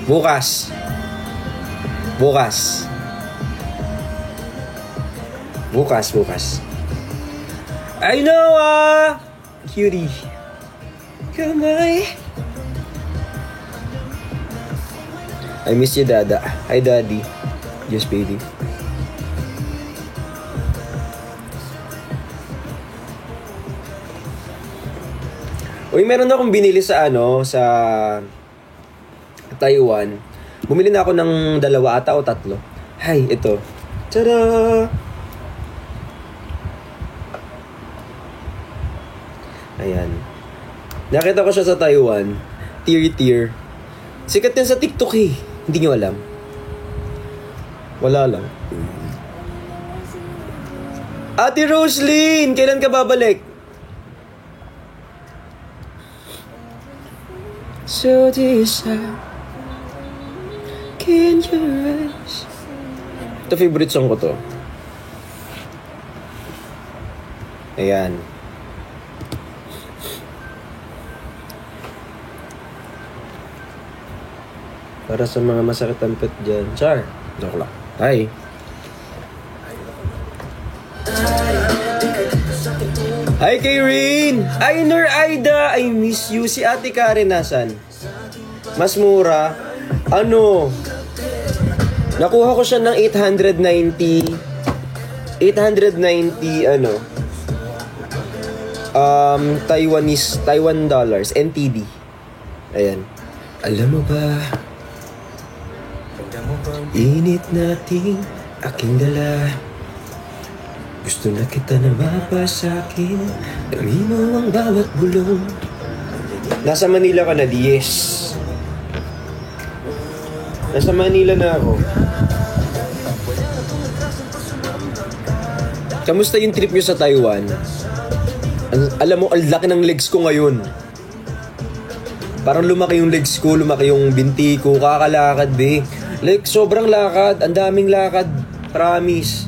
Bukas. I know, cutie. Kamay. I miss you, Dada. Hi, Daddy. Yes, baby. Uy, meron akong binili sa Taiwan. Bumili na ako ng 2 ata o 3. Hi, ito. Tada! Ayan. Nakita ko siya sa Taiwan. Tear. Sikat din sa TikTok eh. Hindi nyo alam. Wala lang. Ate Roslyn! Kailan ka babalik? So this can you rest? Ito favorite song ko to. Ayan. Para sa mga masakit ang pet dyan. Char. Joke lang. Hi. Hi, Kyrene! Ainer Aida! I miss you. Si Ate Karen nasan? Mas mura. Nakuha ko siya ng 890 Taiwan dollars. NTD. Ayan. Alam mo ba, init nating aking dala. Gusto na kita na mapasakin. Dami mo ang bawat bulong. Nasa Manila ka na, Dies. Nasa Manila na ako. Kamusta yung trip nyo sa Taiwan? Alam mo, ang laki ng legs ko ngayon. Parang lumaki yung legs ko, lumaki yung binti ko, kakalakad, be. Like, sobrang lakad, ang daming lakad, promise.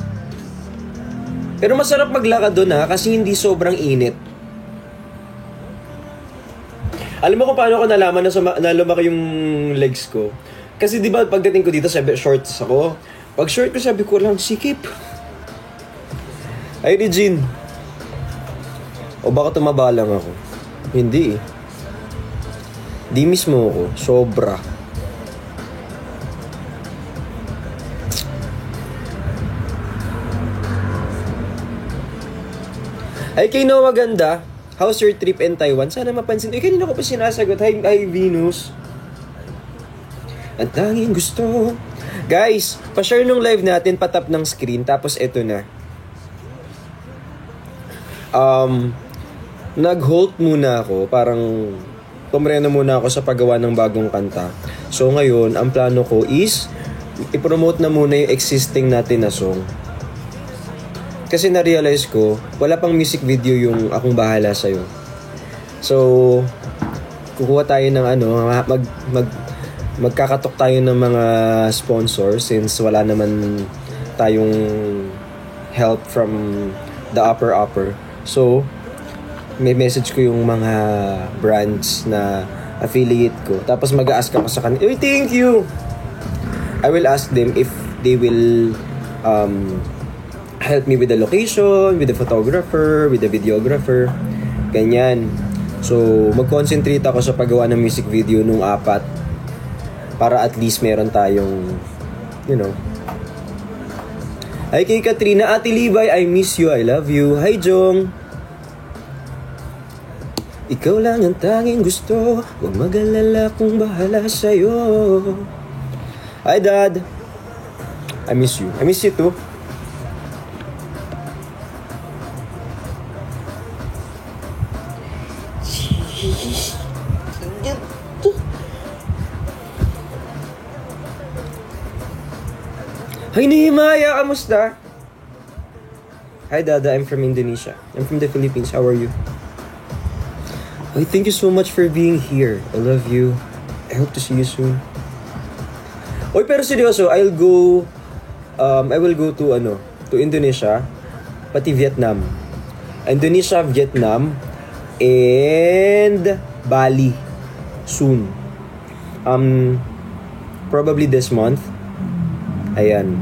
Pero masarap maglakad doon kasi hindi sobrang init. Alam mo kung paano ko nalaman na lumaki yung legs ko? Kasi di ba pagdating ko dito, sabi, shorts ako. Pag short ko, sabi ko lang, sikip. Ay, Regine. O baka tumaba lang ako? Hindi eh. Di mismo ako. Sobra. Ay, kay Noah Ganda. How's your trip in Taiwan? Sana mapansin. Kanina ko pa sinasagot. Hi, Venus. Ang tanging gusto. Guys, pa-share nung live natin, patap ng screen. Tapos eto na. Nag-halt muna ako. Parang pumreno muna ako sa paggawa ng bagong kanta. So ngayon, ang plano ko is i-promote na muna yung existing natin na song. Kasi na-realize ko, wala pang music video yung Akong Bahala Sa'yo. So, kukuha tayo ng magkakatok tayo ng mga sponsor since wala naman tayong help from the upper. So, may message ko yung mga brands na affiliate ko. Tapos mag-a-ask ako sa kanila, thank you! I will ask them if they will help me with the location, with the photographer, with the videographer. Ganyan. So, mag-concentrate ako sa paggawa ng music video nung 4 para at least meron tayong, Hi kay Katrina, Ate Levi, I miss you, I love you. Hi Jong. Ikaw lang ang tanging gusto, huwag mag-alala kung bahala sa'yo. Hi Dad. I miss you. I miss you too. Hi Nehemiah, kamusta? Hi Dada, I'm from Indonesia. I'm from the Philippines, how are you? Oh, thank you so much for being here. I love you. I hope to see you soon. Oy, pero seryoso, I will go to Indonesia, pati Vietnam. Indonesia, Vietnam, and Bali soon. Probably this month. Ayan.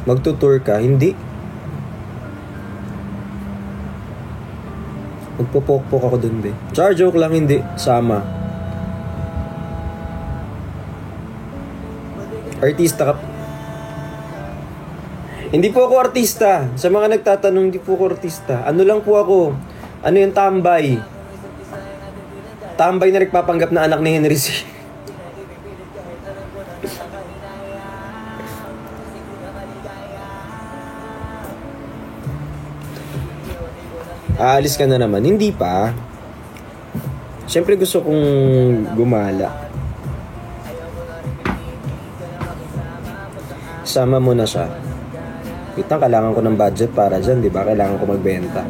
Magtutour ka? Hindi. Magpupokpok ako dun, be. Joke lang, hindi. Sama. Artista ka. Hindi po ako artista. Sa mga nagtatanong, hindi po ako artista. Ano lang po ako? Ano yung tambay? Tambay na nagpapanggap na anak ni Henry C. Aalis ka na naman. Hindi pa. Siyempre gusto kong gumala. Sama mo na siya. Wait lang, kailangan ko ng budget para dyan, di ba? Kailangan ko magbenta.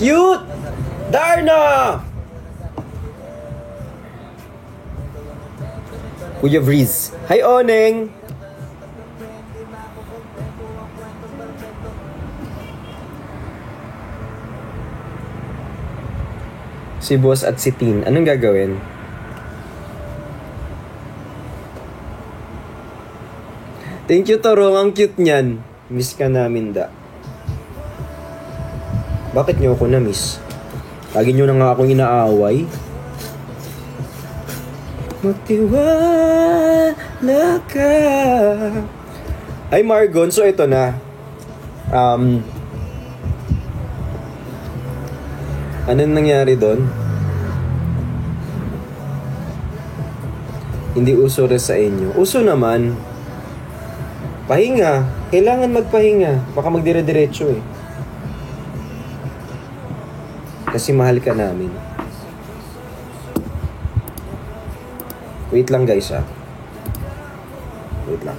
Cute! Darna! Kuya Vriz. Hi, Oneng! Si Boss at si Tin. Anong gagawin? Thank you, Torong. Ang cute niyan. Miss ka namin, da. Bakit niyo ako na-miss? Lagi niyo na nga akong inaaway. Magtiwala ka. Ay, Margon. So, ito na. Anong nangyari doon? Hindi uso rin sa inyo. Uso naman. Pahinga. Kailangan magpahinga. Baka magdire-diretso eh. Kasi mahal ka namin. Wait lang guys ah. Wait lang.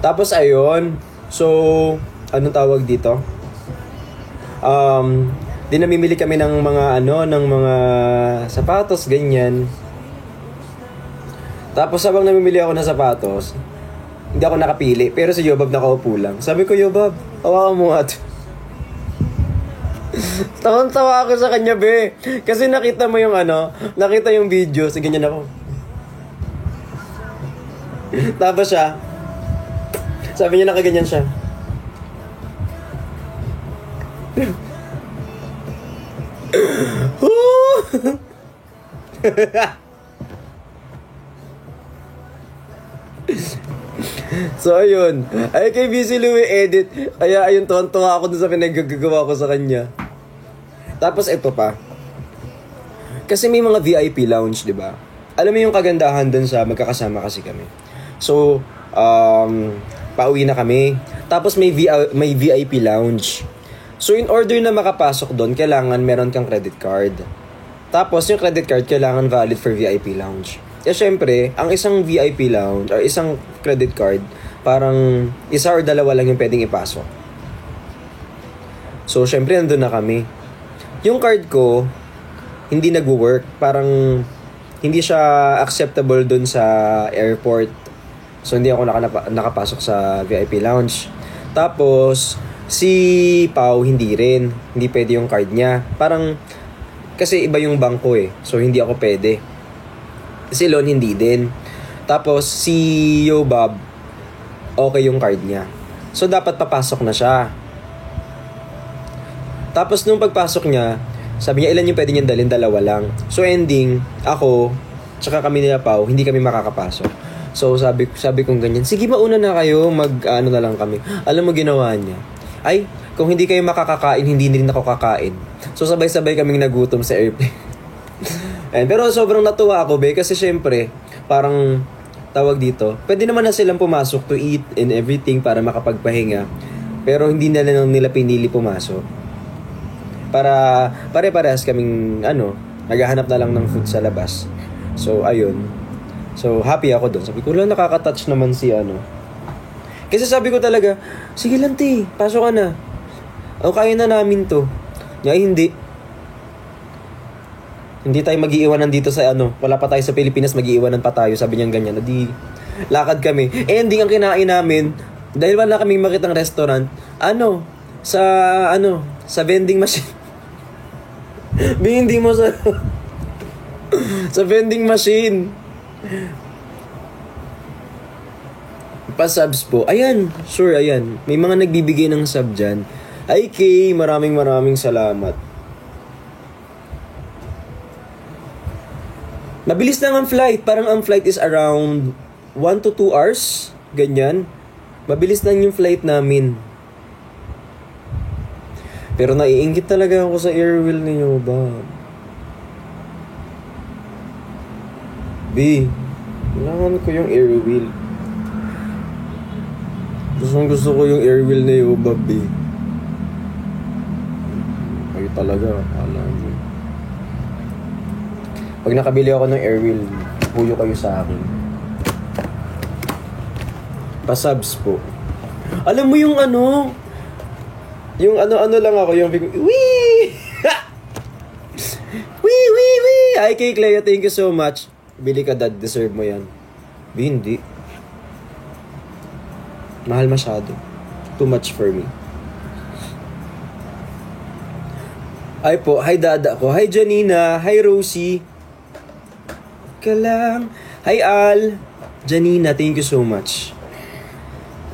Tapos ayun. So, anong tawag dito? Di namimili kami ng mga ng mga sapatos, ganyan. Tapos habang namimili ako ng sapatos, hindi ako nakapili. Pero si Yobab nakaupo lang. Sabi ko, Yobab, hawakan mo nga. Tawang-tawa ako sa kanya, be. Kasi nakita mo yung nakita yung video. So, ganyan ako. Tapos siya, sabi niya nakaganyan siya. So ayun, ay kay Busy Louie edit. Kaya ayun, tuwan-tuwa ako dun sa pinagagawa ko sa kanya. Tapos ito pa. Kasi may mga VIP lounge, di ba? Alam mo yung kagandahan dun sa magkakasama kasi kami. So, pauwi na kami. Tapos may VIP lounge. So, in order na makapasok doon, kailangan meron kang credit card. Tapos, yung credit card, kailangan valid for VIP lounge. Eh, syempre, ang isang VIP lounge, or isang credit card, parang isa or dalawa lang yung pwedeng ipasok. So, syempre, nandun na kami. Yung card ko, hindi nag-work. Parang, hindi siya acceptable doon sa airport. So, hindi ako nakapasok sa VIP lounge. Tapos, si Pau, hindi rin. Hindi pwede yung card niya. Parang, kasi iba yung bangko eh. So, hindi ako pwede. Si Lon, hindi din. Tapos, si Yobab, okay yung card niya. So, dapat papasok na siya. Tapos, nung pagpasok niya, sabi niya, ilan yung pwede niyang dalhin? Dalawa lang. So, ending, ako, tsaka kami nila Pau, hindi kami makakapasok. So, sabi kong ganyan, sige, mauna na kayo, na lang kami. Alam mo, ginawa niya. Ay, kung hindi kayo makakakain, hindi rin ako kakain. So, sabay-sabay kaming nagutom sa airplane. Pero sobrang natuwa ako, be, kasi syempre, parang, tawag dito, pwede naman na silang pumasok to eat and everything para makapagpahinga. Pero hindi nila pinili pumasok. Para pare-parehas kaming, Naghahanap na lang ng food sa labas. So, ayun. So, happy ako doon. Sabi ko, wala, nakaka-touch naman si ano. Kasi sabi ko talaga, sige lang, te, pasok ka na. O, kaya na namin to. Ay, hindi. Hindi tayo mag-iiwanan dito sa ano. Wala pa tayo sa Pilipinas, mag-iiwanan pa tayo. Sabi niya ganyan. Di, lakad kami. Ending ang kinain namin, dahil wala kaming makitang restaurant, sa vending machine. Hindi mo sa sa vending machine. Pa-subs po. Ayan, sure, ayan. May mga nagbibigay ng sub dyan. Ay, Kay, maraming salamat. Mabilis lang ang flight. Parang ang flight is around 1 to 2 hours. Ganyan. Mabilis lang yung flight namin. Pero naiinggit talaga ako sa airwheel niyo, ba? B, kailangan ko yung airwheel. Gusto ko yung airwheel niyo, ba, B? Kayo talaga, alam mo. Pag nakabili ako ng airwheel, huyo kayo sa akin. Pa-subs po. Alam mo yung ano? Yung ano lang ako, yung wee! Wee! Ay, kay Clea, thank you so much. Bili ka, dad. Deserve mo yan. Hindi. Mahal masyado. Too much for me. Ay po, hi dada ko. Hi Janina. Hi Rosie. Ka lang. Hi Al. Janina, thank you so much.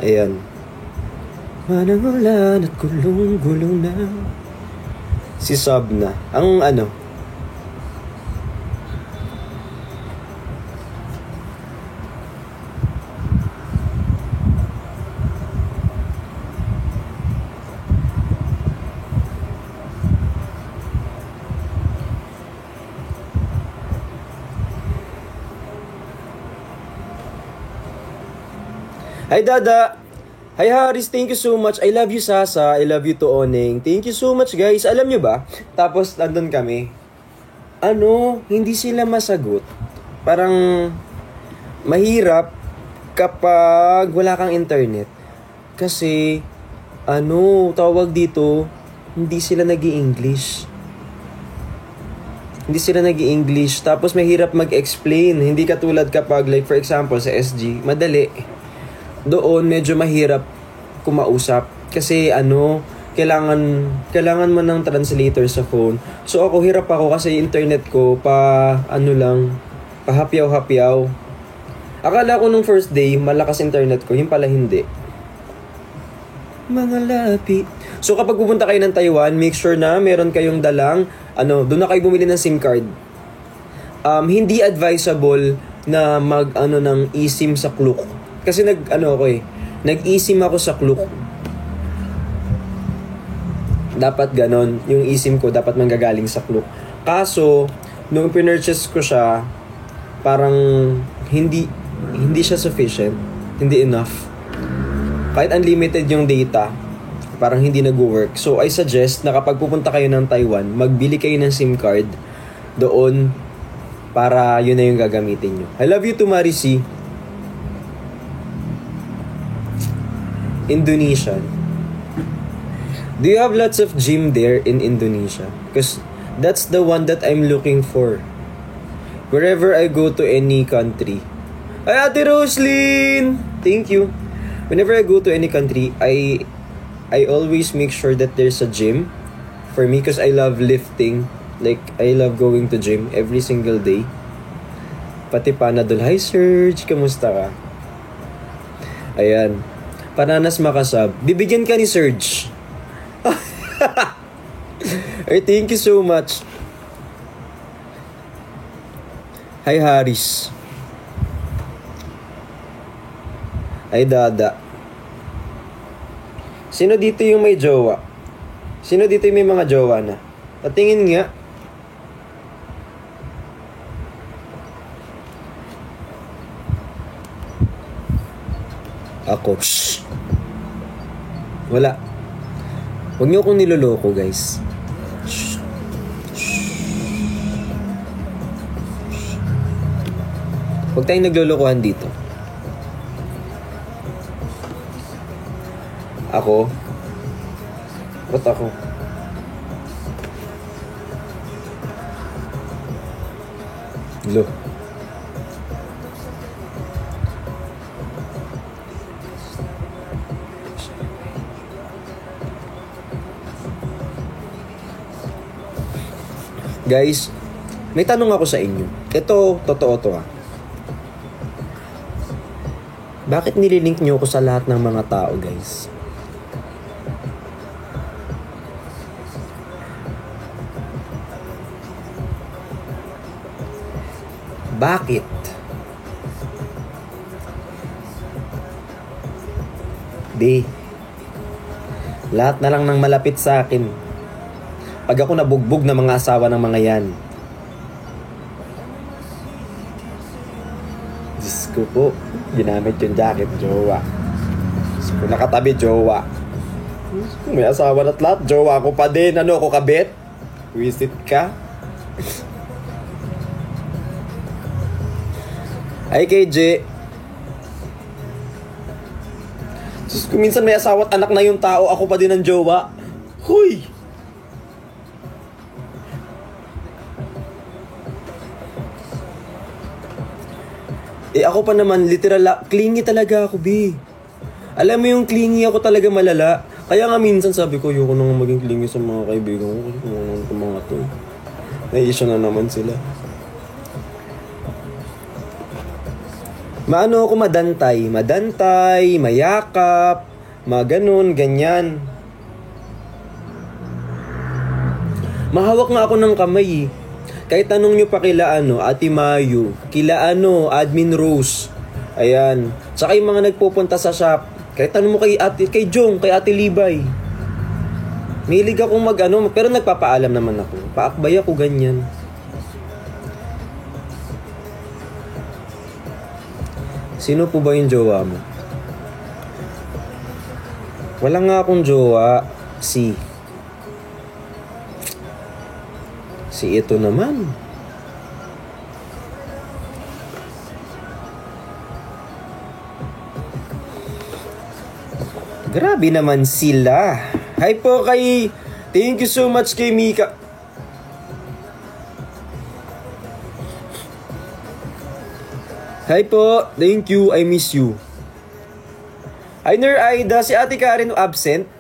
Ayan. Manang ulan at gulong-gulong na. Si Sabna. Ang ano? Hi Dada! Hi Haris, thank you so much. I love you Sasa, I love you to Oneng. Thank you so much guys. Alam nyo ba? Tapos nandun kami. Hindi sila masagot. Parang mahirap kapag wala kang internet. Kasi, tawag dito, hindi sila nag-i-English. Hindi sila nag-i-English. Tapos mahirap mag-explain. Hindi katulad kapag, like for example, sa SG, madali. Doon medyo mahirap kumausap kasi kailangan mo ng translator sa phone. So ako hirap ako kasi internet ko pahapyaw-hapyaw. Akala ko nung first day malakas internet ko, yung pala hindi. Mga lapi. So kapag pupunta kayo ng Taiwan, make sure na meron kayong dalang doon na kayo bumili ng SIM card. Hindi advisable na ng eSIM sa Klook. Kasi nag-eSIM ako sa Klook. Dapat ganon. Yung eSIM ko dapat manggagaling sa Klook. Kaso, nung pinurchase ko siya, parang hindi siya sufficient. Hindi enough. Kahit unlimited yung data, parang hindi nag-work. So, I suggest na kapag pupunta kayo ng Taiwan, magbili kayo ng SIM card doon para yun na yung gagamitin nyo. I love you to Marisi. Indonesia. Do you have lots of gym there in Indonesia? Because that's the one that I'm looking for. Wherever I go to any country. Ay, Ate Roslyn! Thank you. Whenever I go to any country, I always make sure that there's a gym for me because I love lifting. Like, I love going to gym every single day. Pati Panadol. Hi, Serge! Kamusta ka? Ayan. Pananas makasab. Bibigyan ka ni Serge. Ay, thank you so much. Hi, Haris. Ay, Dada. Sino dito yung may jowa? Sino dito yung may mga jowa na? Patingin nga. Ako. Shh. Wala. Huwag niyo akong niloloko, guys. Shh. Shh. Huwag tayong naglulukuhan dito. Ako? Ba't ako? Lo. Guys, may tanong ako sa inyo. Ito, totoo to ah. Bakit nililink nyo ako sa lahat ng mga tao, guys? Bakit? Di. Lahat na lang ng malapit sa akin. Pag ako nabugbog na mga asawa ng mga yan. Diyos ko po, ginamit yung jacket, jowa. Diyos ko, nakatabi, jowa. May asawa na't lahat, jowa ko pa din. Ano ako, kabit? Visit ka? Ay, KJ. Diyos ko, minsan may asawa at anak na yung tao, ako pa din ang jowa. Huy! Ako pa naman, literal, clingy talaga ako, B. Alam mo yung clingy ako talaga malala. Kaya nga minsan sabi ko, ayoko nang maging clingy sa mga kaibigan ko. Kasi mga to. Nai-issue na naman sila. Maano ako madantay, mayakap, maganon, ganyan. Mahawak nga ako ng kamay eh. Kahit tanong nyo pa kila Ate Mayu, kila Admin Rose. Ayan. Tsaka yung mga nagpupunta sa shop. Kahit tanong mo kay Jong, kay Ate Libay. Mahilig akong pero nagpapaalam naman ako. Paakbay ako ganyan. Sino po ba yung jowa mo? Wala nga akong jowa. Si ito naman. Grabe naman sila. Hi po kay... Thank you so much kay Mika. Hi po. Thank you. I miss you. Hi Ner Aida. Si Ate Karen absent.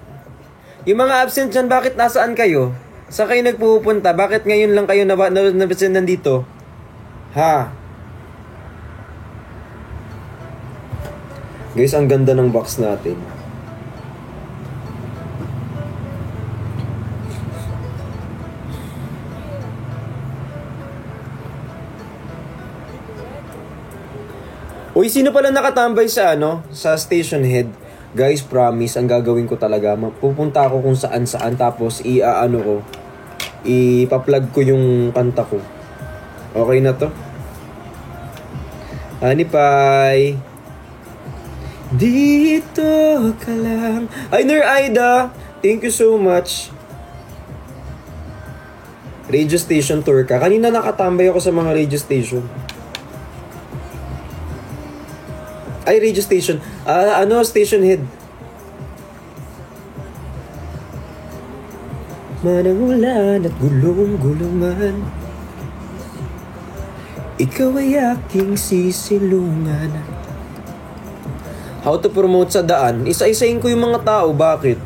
Yung mga absent dyan, bakit nasaan kayo? Saan kayo nagpupunta? Bakit ngayon lang kayo nabasin nandito? Ha? Guys, ang ganda ng box natin. Uy, sino pala nakatambay sa sa station head? Guys, promise, ang gagawin ko talaga, pupunta ako kung saan-saan, tapos ipa-plug ko yung kanta ko. Okay na to? Honey Pie. Dito ka lang. Ay, Ner Aida, thank you so much. Radio station tour ka. Kanina nakatambay ako sa mga radio station. Ay, radio station. Station head. Manangulan at gulong-gulungan, ikaw ay aking sisilungan. How to promote sa daan? Isa-isahin ko yung mga tao. Bakit?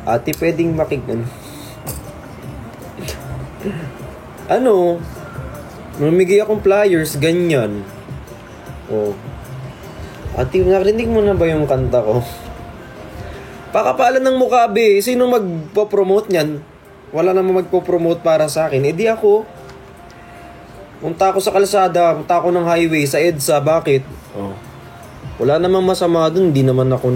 Ate, pwedeng mamigay akong flyers, ganyan. Oh. Ate, narinig mo na ba yung kanta ko? Pakapalan ng mukha, be. Sino magpo-promote niyan? Wala namang magpo-promote para sa akin. Di ako. Punta ako sa kalsada, punta ako ng highway, sa EDSA. Bakit? Oh. Wala namang masama dun. Hindi naman ako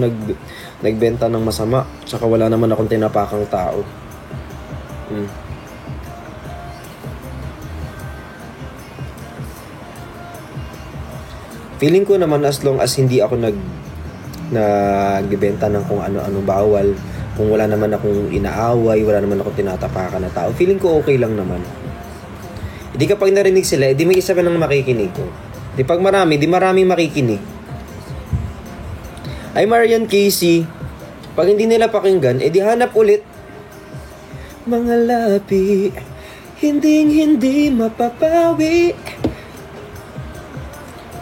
nagbenta ng masama. Tsaka wala naman akong tinapakang tao. Feeling ko naman as long as hindi ako nagbebenta ng kung ano-ano bawal, kung wala naman akong inaaway, wala naman akong tinatapakan na tao, feeling ko okay lang naman. Hindi kapag narinig sila, may isa pa nang makikinig ko. Di pag marami, di maraming makikinig. Ay Marian Casey, pag hindi nila pakinggan, edi hanap ulit. Mga labi, hindi mapapawi.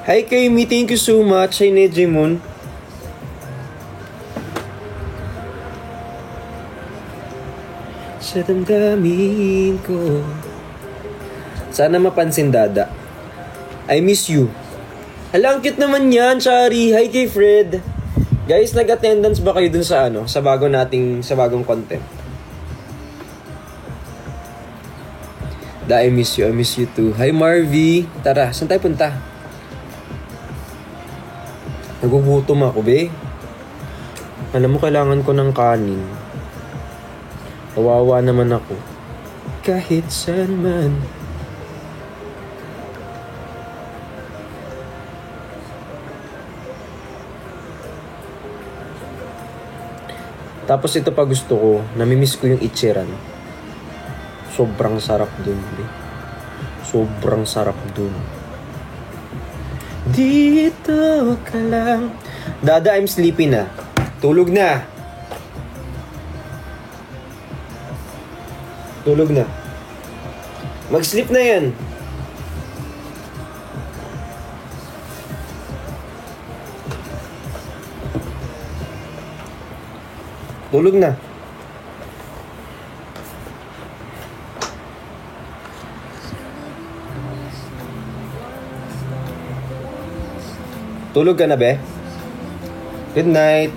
Hi Kaymi, thank you so much. Hi Nejimon. Sa damdamin ko. Sana mapansin dada. I miss you. Hala, ang cute naman yan, Shari. Hi kay Fred. Guys, nag-attendance ba kayo dun sa sa bagong content? Da, I miss you too. Hi Marvy. Tara, saan tayo punta? Nagugutom ako, be. Alam mo, kailangan ko ng kanin. Kawawa naman ako. Kahit saan man. Tapos ito pa gusto ko, namimiss ko yung Ichiran. Sobrang sarap dun, be. Sobrang sarap dun. Dito ka lang. Dada, I'm sleepy na. Tulog na. Tulog na. Mag-sleep na yan. Tulog na. Tulog ka na, be? Good night.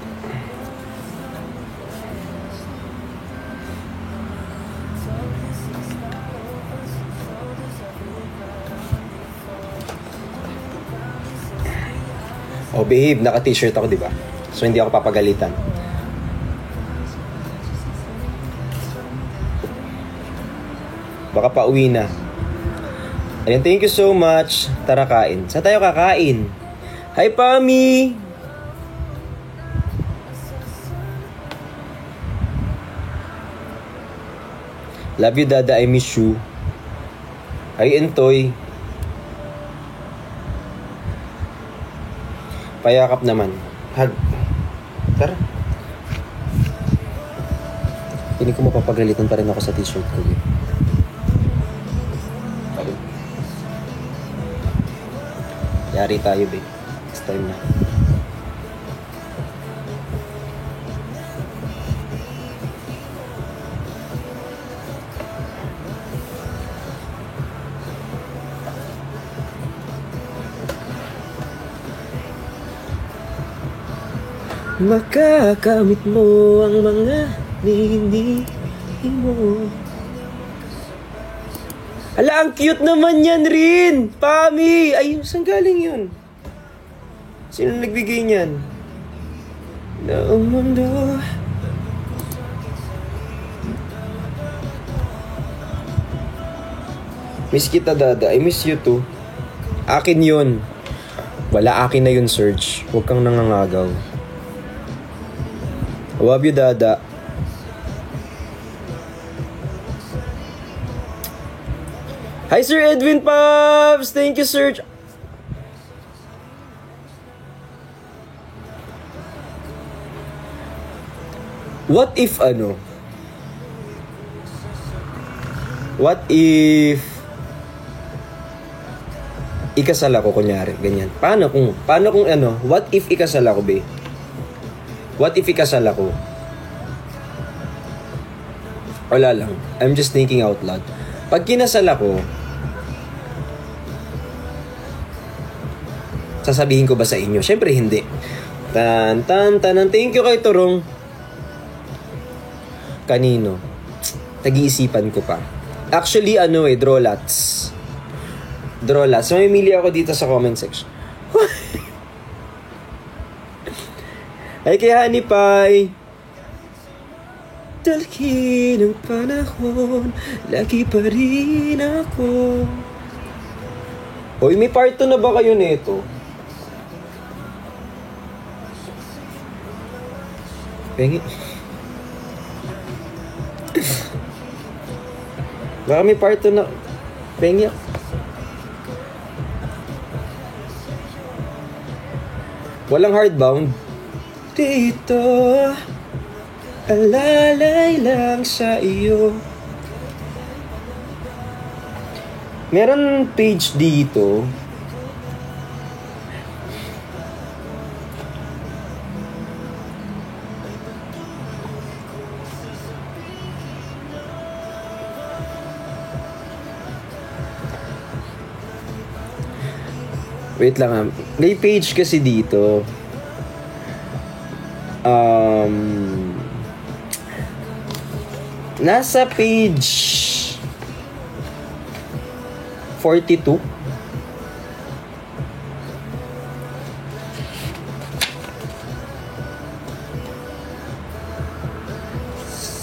Oh, babe, naka-t-shirt ako, di ba? So, hindi ako papagalitan. Baka pauwi na. Ayan, thank you so much. Tara, kain. Saan tayo kakain? Hi, Pami! Love you, Dada. I miss you. Hi, Entoy. Payakap naman. Hug. Tara. Hindi ko mapapagalitan pa rin ako sa t-shirt ko. Yari tayo, babe. Next time na. Makakamit mo ang mga nini mo. Ala, ang cute naman yan rin! Pami! Ay, saan galing yun? Sino nagbigay niyan? Noong mundo. Miss kita, Dada. I miss you too. Akin yun. Wala, akin na yun, Serge. Huwag kang nangangagaw. Love you, Dada. Hi, Sir Edwin Pops! Thank you, Sir. What if, What if ikasal ako, kunyari, ganyan. Paano kung what if ikasal ako, be? What if ikasal ako? Wala lang. I'm just thinking out loud. Pag kinasal ako, sasabihin ko ba sa inyo? Siyempre hindi. Thank you kay Turong. Kanino? Tag-iisipan ko pa. Actually, Drolats. Drolats. So, mamimili ako dito sa comment section. Ay, kay Honey Pie. Dalhin ng panahon, lagi pa rin ako. Hoy, may part 2 na ba kayo nito? Pengi. Baka may part 2 na. Pengi. Walang hardbound. Dito, alalay lang sa iyo. Meron page dito. Wait lang ah. May page kasi dito. Nasa page 42.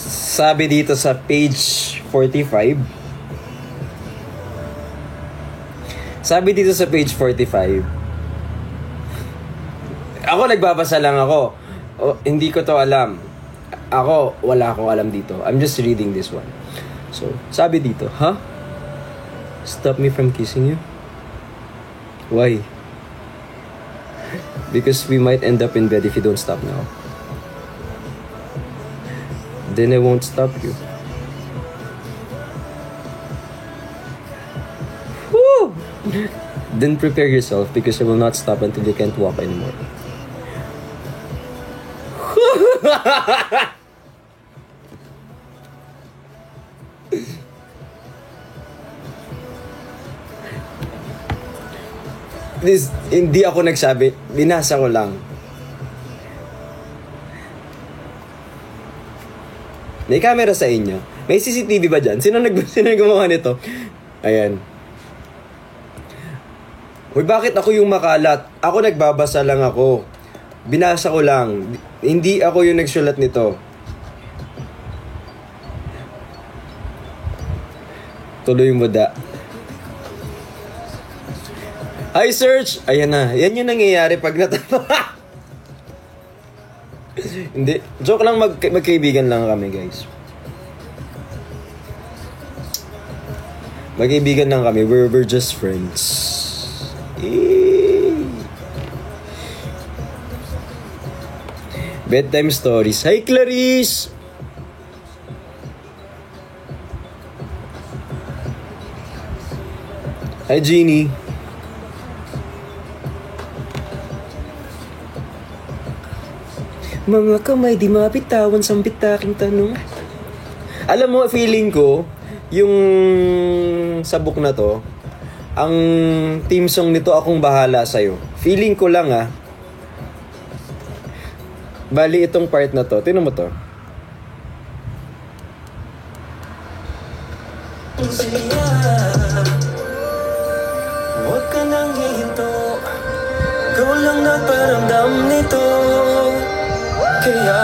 Sabi dito sa page 45. Sabi dito sa page 45. Ako nagbabasa lang ako. Hindi ko to alam. Ako, wala akong alam dito. I'm just reading this one. So, sabi dito, huh? Stop me from kissing you? Why? Because we might end up in bed if you don't stop now. Then I won't stop you. Woo! Then prepare yourself because I will not stop until you can't walk anymore. This, hindi ako nagsabi, binasa ko lang. May camera sa inyo? May CCTV ba dyan? Sino gumawa nito? Ayan. Uy, bakit ako yung makalat? Ako nagbabasa lang ako. Binasa ko lang. Hindi ako yung nagsulat nito. Tuloy mo da. Hi, Search! Ayan na. Yan yung nangyayari pag natapa. Hindi. Joke lang, magkaibigan lang kami, guys. Magkaibigan lang kami. We're just friends. Bedtime stories. Hi, Clarice! Hi, Jeannie. Mga kamay di mapitawan sa bitaking tanong. Alam mo, feeling ko, yung sabok na to, ang team song nito akong bahala sa'yo. Feeling ko lang ah. Bali itong part na to. Tingnan mo to. Huwag ka nang hihinto. Ikaw lang nagparamdam nito. Kaya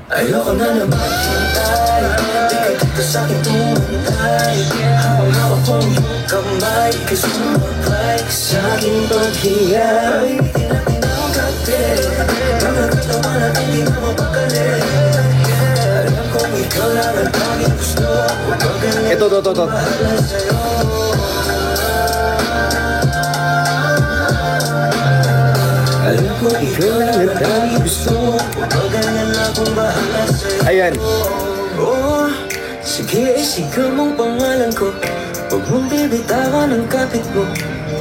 ayoko na naman hintay. Di ka dito sa'kin tumantay. Habang hawak kong iyong kamay, kasi sumabay sa'king paghinga. Pag-ibitin natin ang gabi. Mga katawan natin di na mapakali. Alam kong ikaw lang ang tanging gusto. Ito. Bahala sa'yo. Alam ko ikaw lang ang tanging gusto. Pagganyan na kung bahala sa'yo. Ayan. Oh, sige isigaw mong pangalan ko. Huwag mong bibitawan ang kapit mo.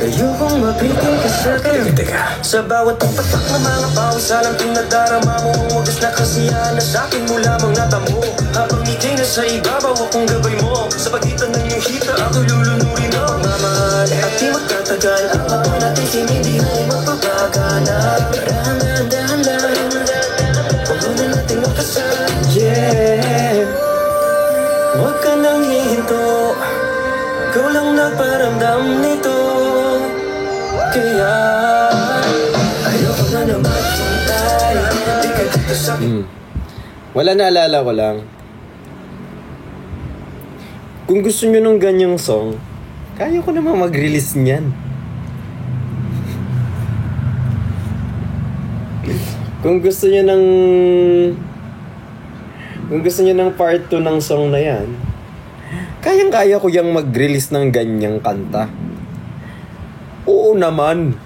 Ayokong mabitin ka sa'kin. Sa bawat pagpatak ng mga pawis, alam tinadarama mo. Ang wagas na kasiyahan na sa'kin mo lamang natamo. Habang ikay na sa ibabaw akong gabay mo. Sa pagitan ng iyong hita ako lulunurin ang pagmamahal. At di magtatagal ang mata natin hindi ay magpapagana. Dahan-dahan lang, huwag muna natin makasal. Yeah, huwag ka nang hihinto. Ikaw lang nagparamdam nito. Kaya ayoko na naman hintay. Di ka dito sa Wala, naalala ko lang. Kung gusto nyo ng ganyang song, kaya ko naman mag-release niyan. Kung gusto nyo ng part 2 ng song na yan, kayang-kaya ko yung mag-release ng ganyang kanta. Oo naman.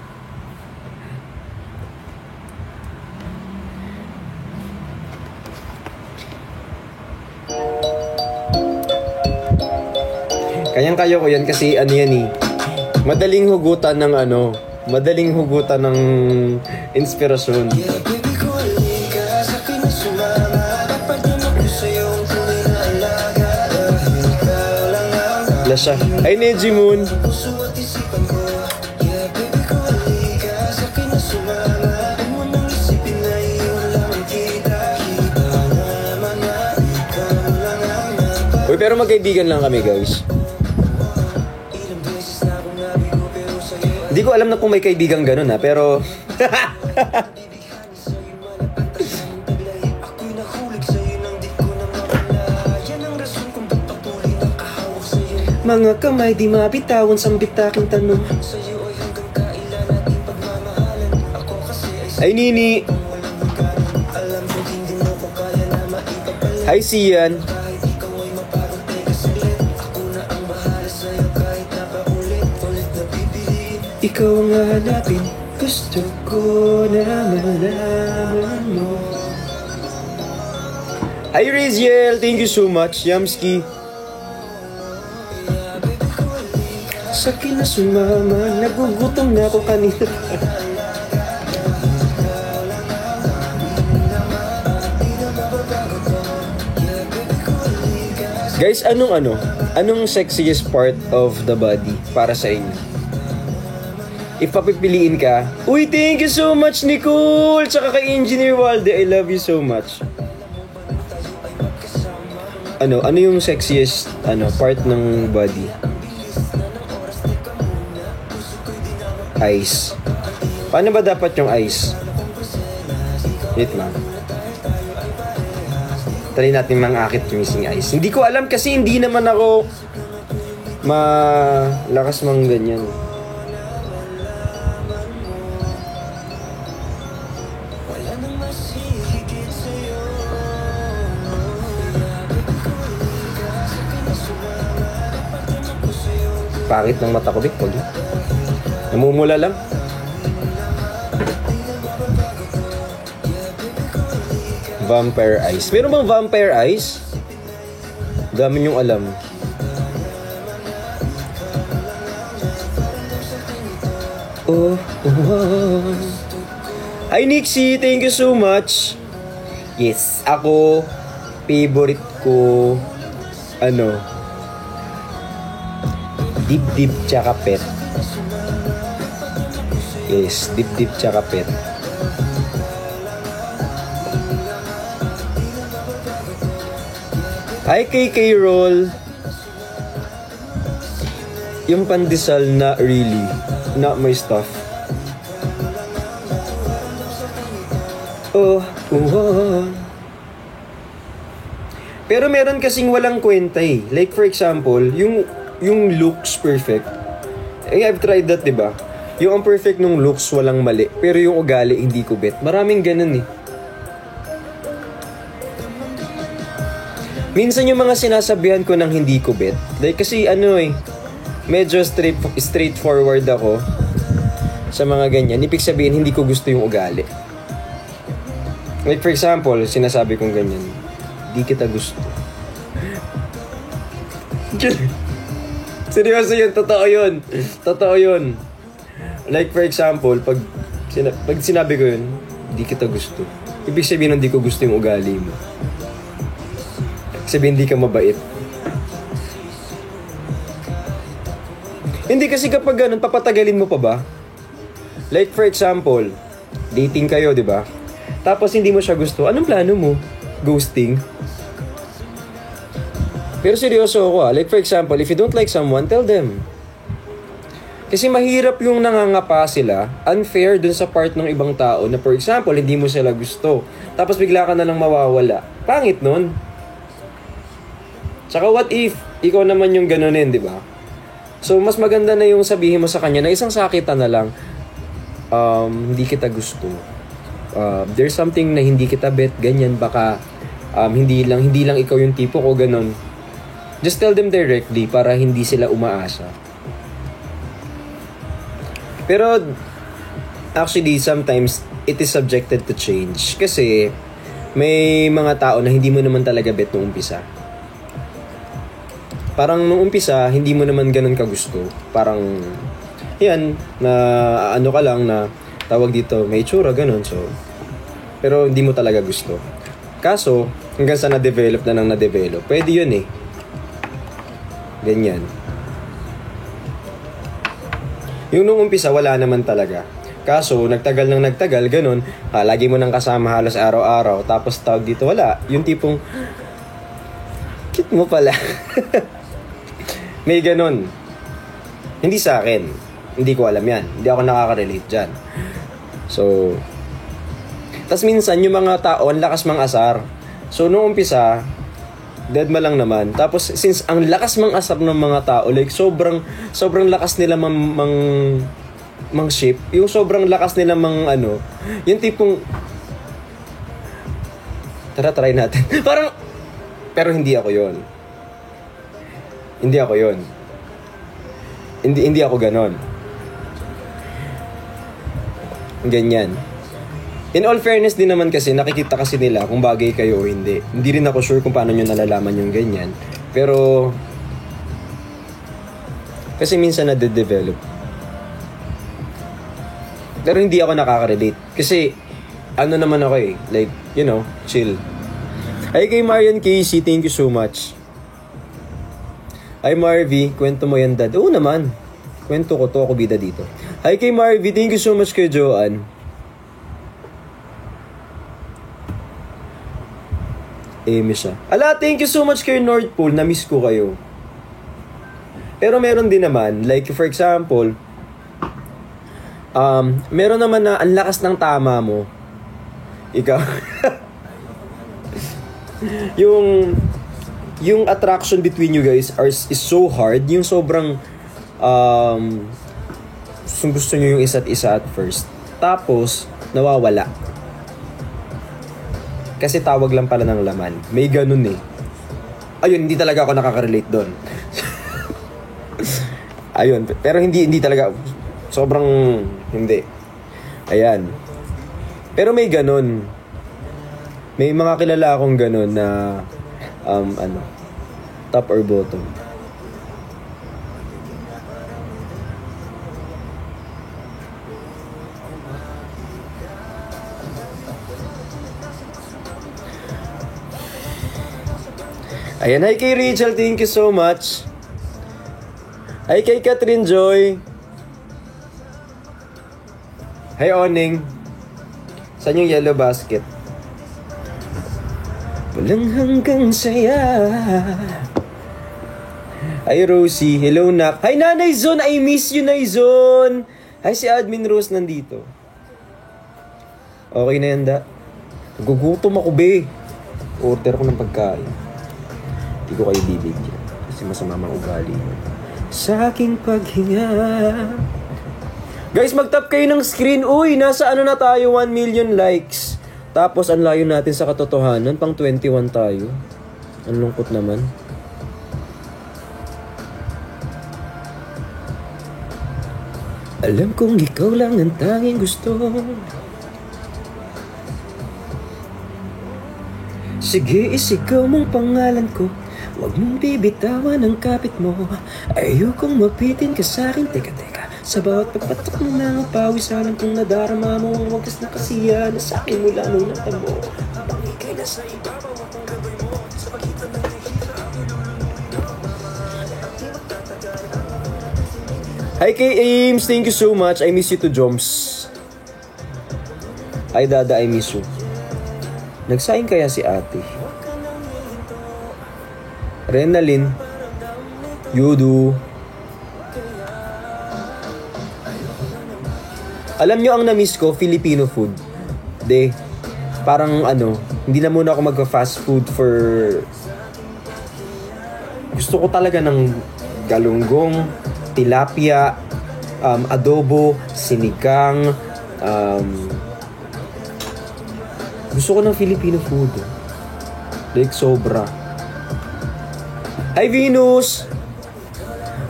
Kayang-kaya ko yan kasi ano yan eh. Madaling hugutan ng inspirasyon. Wala siya. Ay, Neji Moon. Uy, pero magkaibigan lang kami, guys. Hindi ko alam na kung may kaibigang ganun ha, pero... Mga kamay di mabitawan sa bitaking tanong. Ay, Nini. Hi, Sian. Ikaw ang hanapin, gusto ko na malaman mo. Hi, Riziel. Thank you so much, Yamski. Sa akin na sumama, nagugutom na ako kanina. Guys, anong sexiest part of the body para sa inyo? If papipiliin ka, uy, thank you so much, Nicole! Tsaka kay Engineer Walde, I love you so much. Ano yung sexiest part ng body? Eyes. Paano ba dapat yung eyes? Wait lang. Try natin mangakit yung missing eyes. Hindi ko alam kasi hindi naman ako malakas mang ganyan. Pangit ng mata ko, Vic. Namumula lang. Vampire eyes. Meron bang vampire eyes? Dami niyong alam. Oh. Hi, Nixie. Thank you so much. Yes, ako, favorite ko, dip tsaka pet. Yes, dip tsaka pet. Hi, KK Roll. Yung pandesal na really, not my stuff. Oh. Pero meron kasing walang kwenta eh. Like for example, yung looks perfect. I've tried that, diba? Yung ang perfect nung looks walang mali, pero yung ugali hindi kubet. Maraming ganun eh. Minsan yung mga sinasabihan ko ng hindi kubet, like kasi medyo straightforward ako sa mga ganyan. Ibig sabihin hindi ko gusto yung ugali. Like for example, sinasabi kong ganyan, di kita gusto. Seryoso yun, totoo yun. Like for example, pag sinabi ko yun, di kita gusto. Ibig sabihin hindi ko gusto yung ugali mo. Sabihin hindi ka mabait. Hindi kasi kapag ganun, papatagalin mo pa ba? Like for example, dating kayo, di ba? Tapos hindi mo siya gusto. Anong plano mo? Ghosting? Pero seryoso ako Like for example, if you don't like someone, tell them. Kasi mahirap yung nangangapa sila, unfair dun sa part ng ibang tao na for example, hindi mo sila gusto. Tapos bigla ka na lang mawawala. Pangit nun. Tsaka what if ikaw naman yung ganunin, di ba? So mas maganda na yung sabihin mo sa kanya na isang sakitan na lang, hindi kita gusto. There's something na hindi kita bet, ganyan, baka hindi lang ikaw yung tipo ko, ganun. Just tell them directly para hindi sila umaasa. Pero actually sometimes it is subjected to change kasi may mga tao na hindi mo naman talaga bet nung umpisa. parang nung umpisa, hindi mo naman ganun kagusto. Parang, yan, na ano ka lang na tawag dito, may itsura, ganun. So, pero hindi mo talaga gusto. Kaso, hanggang sa na-develop na nang na-develop, pwede yun eh. Ganyan. Yung nung umpisa, wala naman talaga. Kaso, nagtagal nang nagtagal, ganun. Lagi mo nang kasama halos araw-araw. Tapos tawag dito, wala. Yung tipong, cute mo pala. May ganun. Hindi sa akin. Hindi ko alam yan. Hindi ako nakaka-relate dyan. So, tas minsan yung mga tao, ang lakas mang asar. So, nung umpisa, dead ma lang naman. Tapos, since ang lakas mang asar ng mga tao, like, sobrang lakas nila mang ship. Yung sobrang lakas nila yung tipong, try natin. Parang, pero hindi ako yon. Hindi ako yon. Hindi ako ganon. Ganyan. In all fairness din naman kasi, nakikita kasi nila kung bagay kayo o hindi. Hindi rin ako sure kung paano nyo nalalaman yung ganyan. Pero, kasi minsan na-develop. Pero hindi ako nakaka-relate. Kasi, ano naman ako eh. Like, chill. Ay kay Marian Casey, thank you so much. Ay Marvy, kwento mo yan dad. Oo naman. Kwento ko to, ako bida dito. Hi kay Marvy, thank you so much kay Joanne. Miss siya. Thank you so much kay North Pole. Na-miss ko kayo. Pero meron din naman, like for example, meron naman na ang lakas ng tama mo. Ikaw. yung attraction between you guys is so hard. Yung sobrang gusto nyo yung isa't isa at first. Tapos, nawawala. Kasi tawag lang pala ng laman. May ganun eh. Ayun, hindi talaga ako nakaka-relate doon. Ayun, pero hindi talaga. Sobrang hindi. Ayan. Pero may ganun. May mga kilala akong ganun na top or bottom. Ayan, hi kay Rachel, thank you so much. Hi kay Catherine Joy. Hi Oning. Saan yung yellow basket? Walang hanggang saya. Hi Rosie, hello Nak. Hi Nanay Zon, I miss you Nay Zon. Hi si Admin Rose nandito. Okay na yan da. Gugutom ako be. Order ko ng pagkain. Hindi ko kayo bibigyan kasi masama mang ugali sa aking paghinga. Guys, mag-tap kayo ng screen. Uy, nasa na tayo, 1 million likes. Tapos ang layo natin sa katotohanan, pang 21 tayo. Ang lungkot naman. Alam kong ikaw lang ang tanging gusto. Sige, isigaw mong pangalan ko. Huwag mong bibitawan ang kapit mo. Ayokong mapitin ka sa'kin. Teka, sa bawat pagpatak mo na ang pawis, alam kong nadarama mo ang wagas na kasiya na sa'kin mula nung natamo. Pangikay na sa ibabaw ang gabay mo sa pagitan ng nahihirap. Hi kay Ames, thank you so much. I miss you to Joms. Hi Dada, I miss you. Nagsaing kaya si ate? Renalyn, Yudu. Alam nyo ang na-miss ko, Filipino food. Parang hindi na muna ako mag-fast food for... Gusto ko talaga ng galunggong, tilapia, adobo, sinigang, gusto ko ng Filipino food. Like sobra. Hi Venus!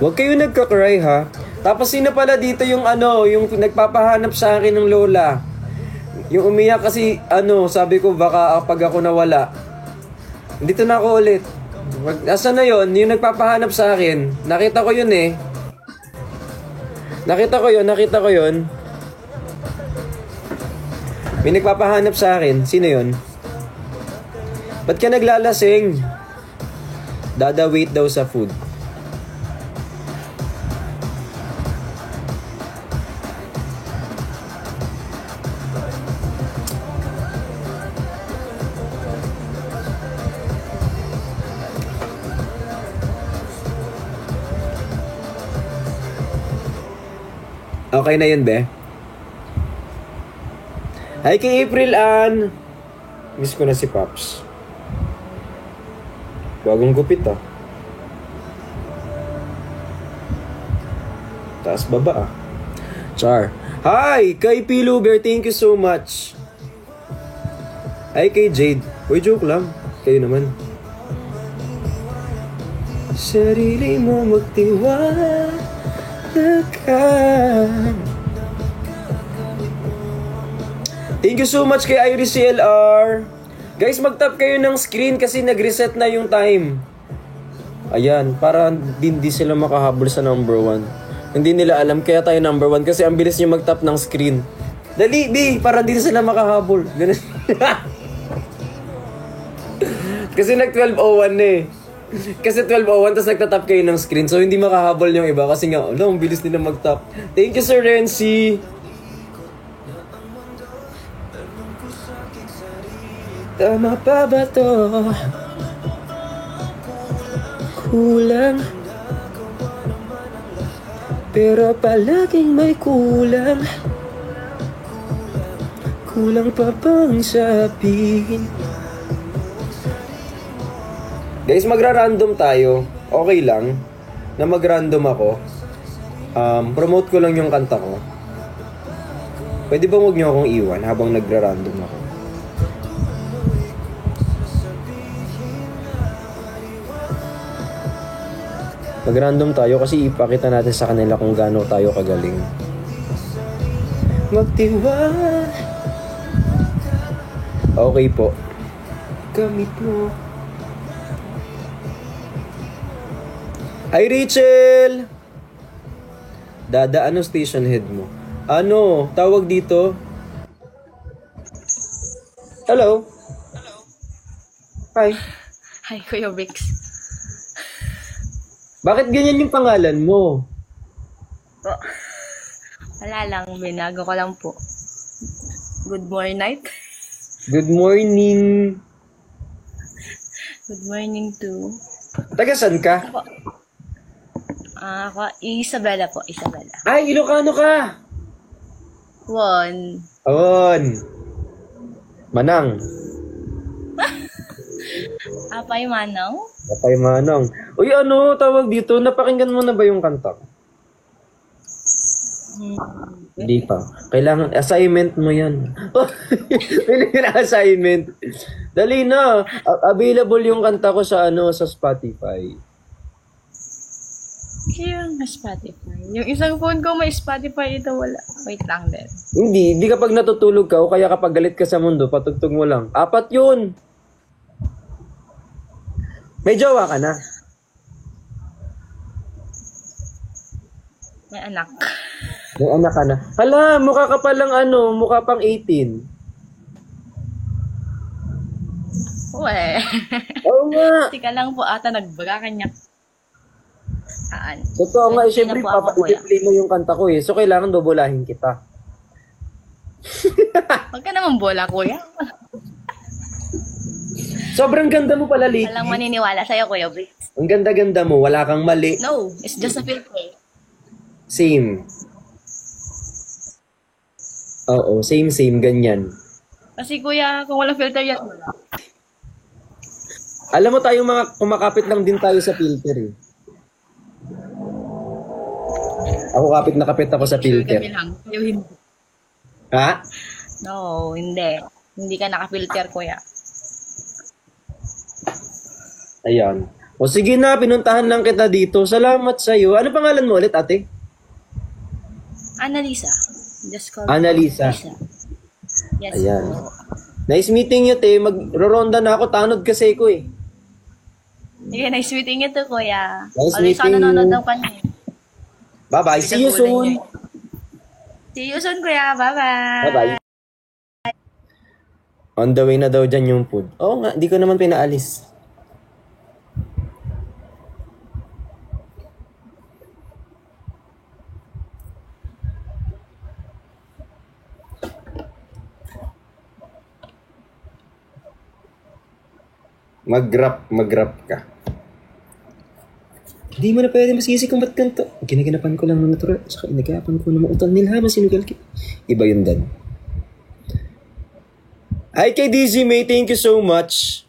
Huwag kayo nagka-cry ha. Tapos sino pala dito yung yung nagpapahanap sa akin ng lola. Yung umiyak kasi sabi ko baka pag ako nawala. Dito na ako ulit. Asan na yun? Yung nagpapahanap sa akin. Nakita ko yun eh. Nakita ko yun. May nagpapahanap sa akin. Sino yun? Ba't ka naglalasing? Dada-wait daw sa food. Okay na yun, be? Hi kay April Ann. Miss ko na si Pops. Bagong gupit ah. Taas baba ah. Char. Hi kay Piluber, thank you so much. Hi kay Jade. Uy, joke lang. Kayo naman. Sarili mo magtiwala ka. Thank you so much kay Iris CLR. Guys, mag-tap kayo ng screen kasi nag-reset na yung time. Ayan, para hindi sila makahabol sa number 1. Hindi nila alam kaya tayo number 1 kasi ang bilis nyo mag-tap ng screen. Dali, B, para hindi sila makahabol. Ganun. Kasi nag-12:01 na eh. Kasi 12:01 tapos nagtatap kayo ng screen. So hindi makahabol yung iba kasi nga, ang bilis nila mag-tap. Thank you, Sir Renzi. Tama pa ba to? Kulang. Pero palaging may kulang. Kulang pa bang sabihin? Guys, magra-random tayo. Okay lang na mag-random ako. Promote ko lang yung kanta ko. Pwede ba huwag niyo akong iwan habang nagra-random ako? Mag-random tayo kasi ipakita natin sa kanila kung gaano tayo kagaling. Magtiwala. Okay po. Gamit mo. Hi Rachel! Dada, ano station head mo? Ano? Tawag dito? Hello? Hi. Hi, Kuya Bricks. Bakit ganyan yung pangalan mo? Po. Wala lang, binago ko lang po. Good morning night. Good morning. Good morning to... Taga saan ka? Ako. Ako, Isabela po, Isabela. Ay, Ilocano ka! One. On. Manang. Apay Manong. Apay Manang. Uy, ano tawag dito? Napakinggan mo na ba yung kanta? Hindi pa. Kailangan, assignment mo yan. Kailangan assignment. Dali na. Available yung kanta ko sa sa Spotify. Kaya nga Spotify. Yung isang phone ko may Spotify, ito wala. Wait lang din. Hindi kapag natutulog ka o kaya kapag galit ka sa mundo, patugtog mo lang. 4 yun. May jowa ka na? May anak. May anak ka na? Hala, mukha ka palang mukha pang 18. Uwe. Oo nga. Tika lang po ata nagbaga kanya. Totoo nga, syempre i-play mo yung kanta ko eh. So kailangan dobolahin kita. Huwag ka naman bola, kuya. Sobrang ganda mo pala, Lee. Walang maniniwala sa'yo, Kuya Bricks. Ang ganda-ganda mo, wala kang mali. No, it's just a filter. Same. Oo, same, ganyan. Kasi kuya, kung walang filter yan, wala. Alam mo tayong mga kumakapit lang din tayo sa filter eh. Ako kapit na kapit ako sa filter. Kami lang. Yung hindi. Ha? No, hindi. Hindi ka naka-filter, kuya. Ayan. O sige na, pinuntahan lang kita dito. Salamat sa'yo. Ano pangalan mo ulit, ate? Annalisa. Just call Annalisa. Yes. Ayan. Nice meeting you, te. Mag-roronda na ako. Tanod kasi ko eh. Sige, nice meeting you too, kuya. Nice Always ako meeting nanonood you. ng kanya. Bye-bye. See you soon. See you soon, kuya. Bye-bye. Bye-bye. On the way na daw dyan yung food. Oo nga, di ko naman pinaalis. Mag-rap ka. Di mo na pwede masisi kung ba't ganito. Ginaganapan ko lang ng natural. Saka inagapan ko na mautang nilhaman sinugal ki. Iba yun dan. Hi kay DZ May, thank you so much.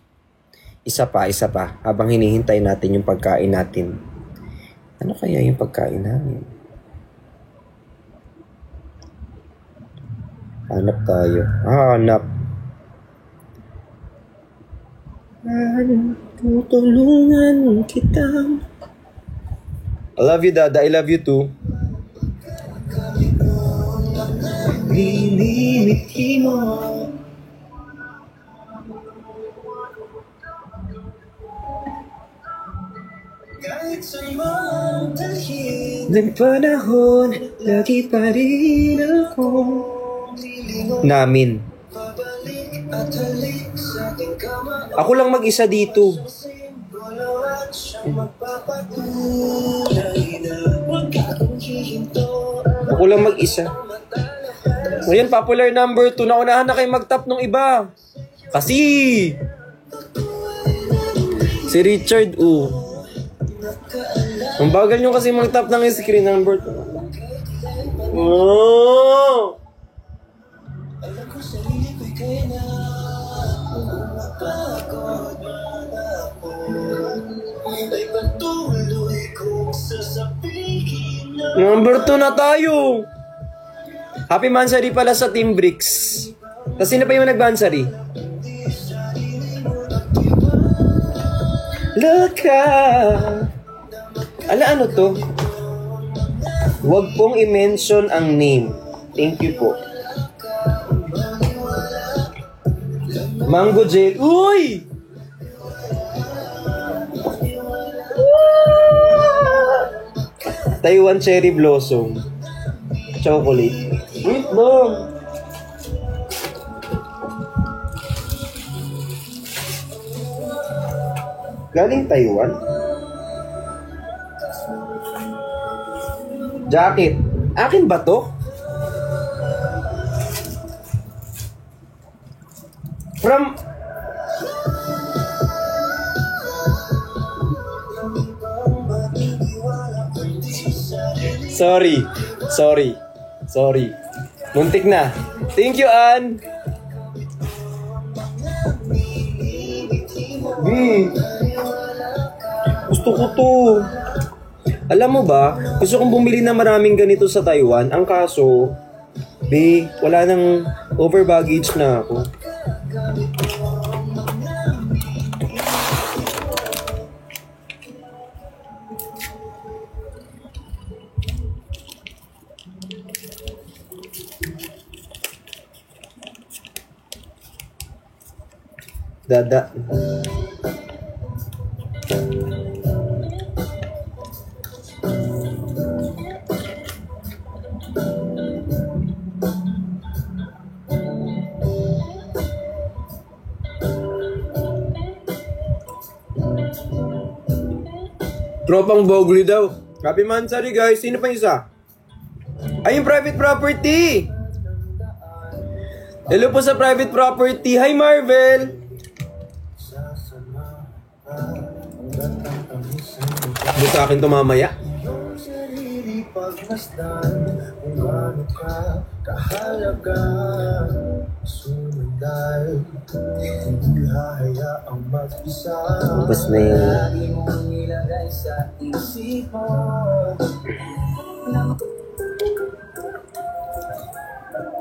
Isa pa. Habang hinihintay natin yung pagkain natin. Ano kaya yung pagkain namin? Hanap tayo. Hanap. Tutulungan kita. I love you, Dada. I love you too. Lilimiti mo. Ng panahon, lagi pa rin ako namin. Ako lang mag-isa dito. Ako lang mag-isa. Ngayon, popular number 2. Naunahan na kayo mag-tap nung iba. Kasi si Richard, ang bagal nyo kasi mag-tap ng screen number 2. Oh! Number 2 na tayo. Happy Mansari pala sa Team Bricks. Tapos sino pa yung nag-Mansari? Laka. Ano to? Huwag pong i-mention ang name. Thank you po. Mango gel. Uy! Taiwan Cherry Blossom. Chocolate. Wait lang. Galing Taiwan? Jacket. Akin ba to? From... Sorry. Muntik na. Thank you, Ann. Gusto ko to. Alam mo ba, gusto kong bumili na maraming ganito sa Taiwan. Ang kaso, wala nang over baggage na ako. Dada. Tropang Bogli daw. Happy Mansari guys. Sino pa isa? Ay, yung private property. Hello po sa private property. Hi Marvel. Hindi sa akin to mamaya. Bas na yun.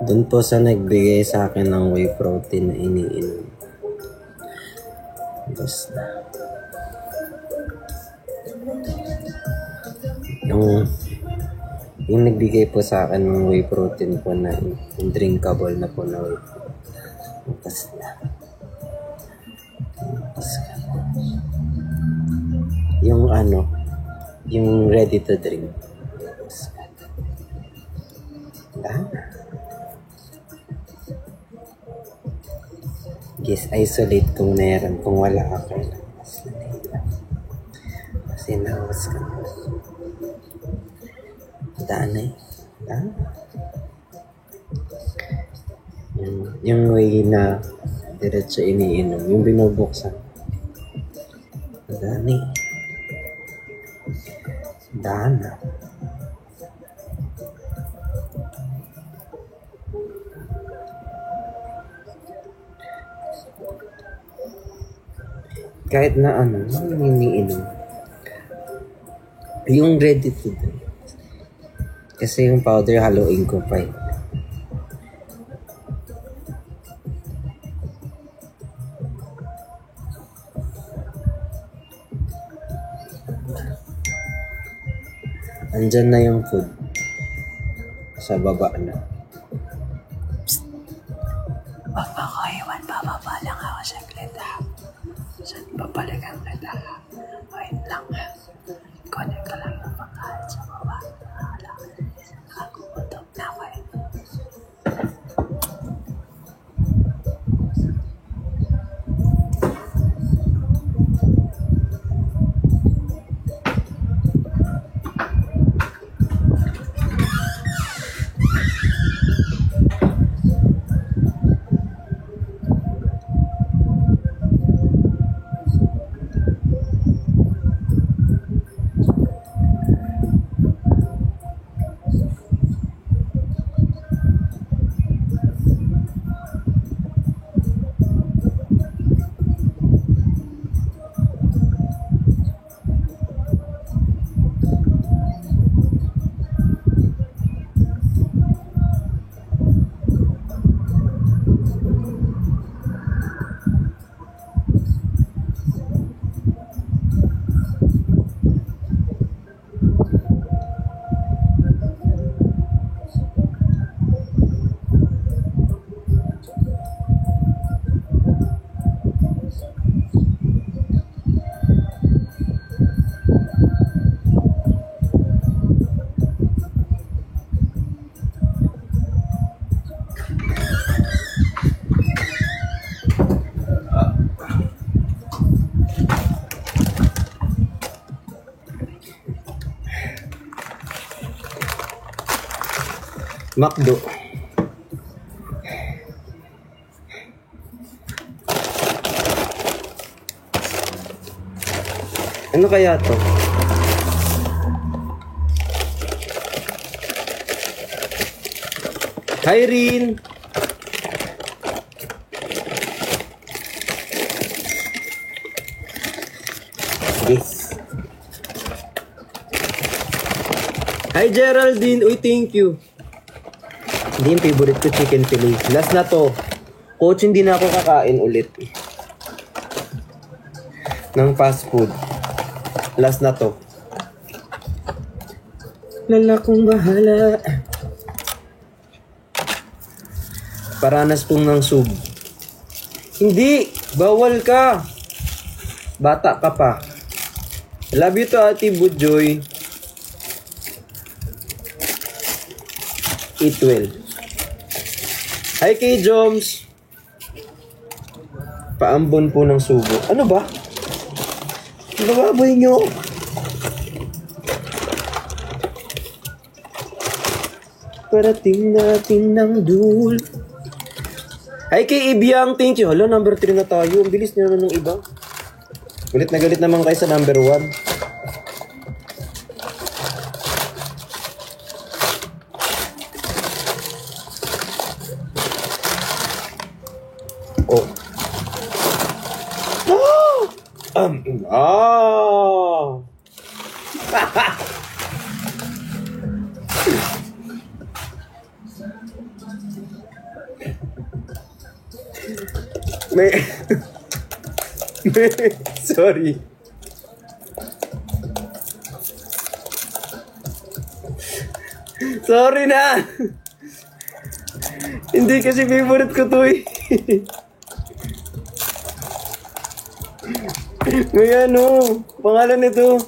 Doon po sa nagbigay sa akin ng whey protein na iniinom. Bas na. Yung nagbigay po sa akin ng whey protein po na yung drinkable na po na whey protein. Bas na. Bas ka. Yung ano, yung ready to drink. Guys, isolate kung meron. Kung wala, okay lang. Kasi nawas ka na. Daan na eh. Daan? Yung way na diretso iniinom. Yung binubuksan. Daan eh. Daan na. Kahit na ano, iniinom. Yung ready to drink. Kasi yung powder, haluin ko pa eh. Andyan na yung food. Sa baba na. Psst. Iwan, bababa lang ako sa kleta. Saan papalagang kita? Wait lang. Connect ka lang ng pagkain sa baba. Nakakukutom na ako eh. McDo. Ano kaya to? Hi, Rin! Yes. Hi, Geraldine! Uy, thank you. Hindi yung favorite ko, chicken fillet. Last na to. Coach, hindi na ako kakain ulit ng fast food. Last na to. Lala kong bahala. Paranas pong ng sub. Hindi! Bawal ka! Bata ka pa. Love you to Ate Budjoy. Eat well. Hi kay Joms. Paambon po ng subo. Ano ba? Nababoy nyo. Parating natin ng dul. Hi kay Ibiang. Thank you. Hala, number 3 na tayo. Ang bilis niya naman ng iba. Galit na galit naman kayo sa number 1. Sorry. Sorry na. Hindi kasi favorite ko to eh. May ano, pangalan nito.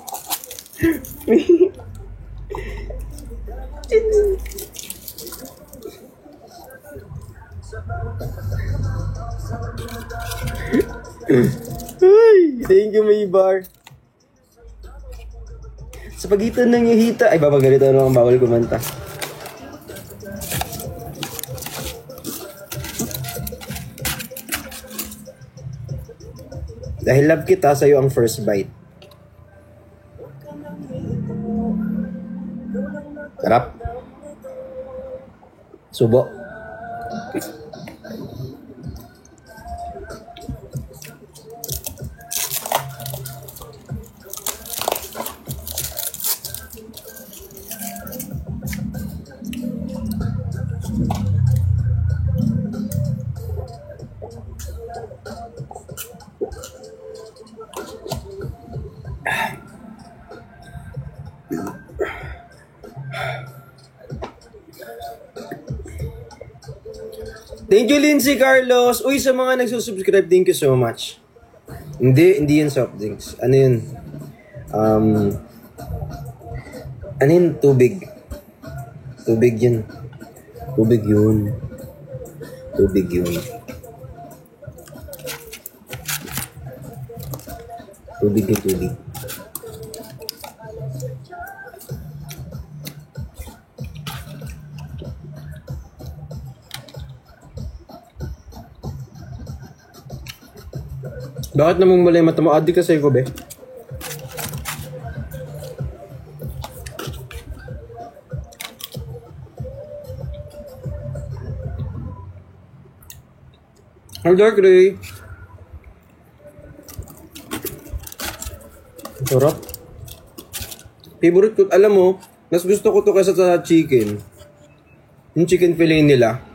Ay, thank you, Maybar. Sa pagitan ng hihita, ay babagalito ano ang bawal kumanta. Dahil love kita, sa'yo ang first bite. Sarap. Subo. Thank you, Lindsay Carlos. Uy, sa mga nagsusubscribe, thank you so much. Hindi yun soft drinks. Ano yun? Ano yun? Tubig. Tubig yun. Tubig yun. Tubig yun. Tubig yun, tubig. Bakit namang mali mata mo? Adik kasi ko, be. Ang dark gray. Sarap. Favorite ko. Alam mo, mas gusto ko to kaysa sa chicken. Yung chicken fillet nila.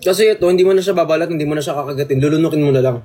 Kasi ito, hindi mo na siya babalat, hindi mo na siya kakagatin. Lulunukin mo na lang.